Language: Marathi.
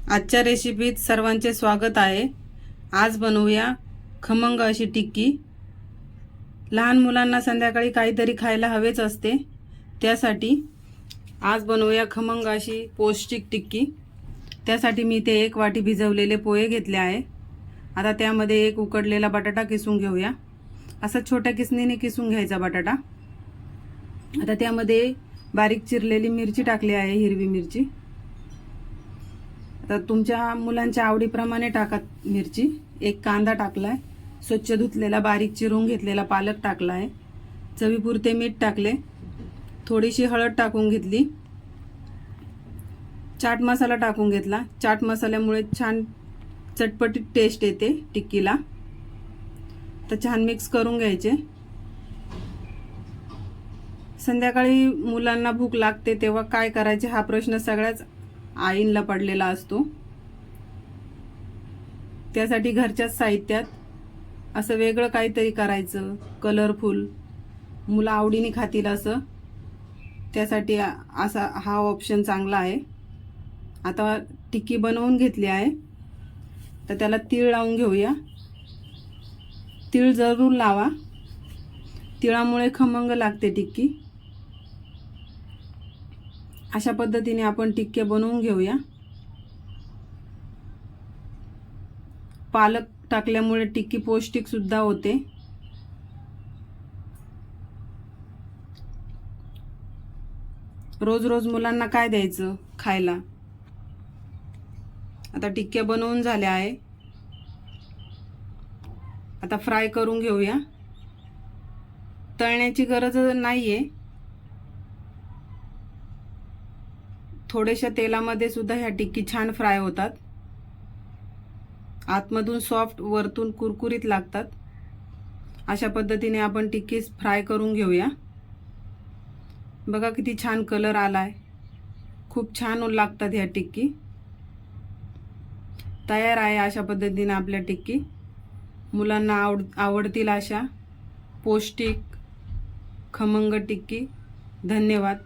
आजच्या रेसिपीत सर्वांचे स्वागत आहे। आज बनवूया खमंग अशी टिक्की। लहान मुलांना संध्याकाळी काहीतरी खायला हवेच असते, त्यासाठी आज बनवूया खमंग अशी पौष्टिक टिक्की। त्यासाठी मी ते 1 वाटी भिजवलेले पोहे घेतले आहे। आता त्यामध्ये एक उकडलेला बटाटा किसून घेऊया। असा छोट्या किसणीने किसून घ्यायचा बटाटा। आता त्यामध्ये बारीक चिरलेली मिरची टाकली आहे, हिरवी मिरची। तर तुमच्या मुलांच्या आवडीप्रमाणे टाका मिरची। एक कांदा टाकलाय, स्वच्छ धुतलेला बारीक चिरून घेतलेला पालक टाकलाय, चवीपुरते मीठ टाकले, थोडीशी हळद टाकून घेतली, चाट मसाला टाकून घेतला। चाट मसाल्यामुळे छान चटपटीत टेस्ट येते टिक्कीला। तर छान मिक्स करून घ्यायचे। संध्याकाळी मुलांना भूक लागते तेव्हा काय करायचे हा प्रश्न सगळ्याच आईंना पडलेला असतो। त्यासाठी घरच्या साहित्यात असं वेगळं काहीतरी करायचं, कलरफुल, मुलं आवडीने खातील असं। त्यासाठी असा हा ऑप्शन चांगला आहे। आता टिक्की बनवून घेतली आहे, तर त्याला तीळ लावून घेऊया। तीळ जरूर लावा, तिळामुळे खमंग लागते टिक्की। अशा पद्धतीने आपण टिक्के बनवून घेऊया। पालक टाकल्यामुळे टिक्की पौष्टिक सुद्धा होते। रोज रोज मुलांना काय द्यायचं खायला। आता टिक्क्या बनवून झाल्या आहे, आता फ्राय करून घेऊया। तळण्याची गरज नाहीये, थोड्याशा तेलामध्ये सुद्धा ह्या टिक्की छान फ्राय होतात। आतमधून सॉफ्ट, वरतून कुरकुरीत लागतात। अशा पद्धतीने आपण टिक्की फ्राय करून घेऊया। बघा किती छान कलर आलाय, खूप छान लागतात ह्या टिक्की। तयार आहे अशा पद्धतीने आपल्या टिक्की। मुलांना आवडतील अशा पौष्टिक खमंग टिक्की। धन्यवाद।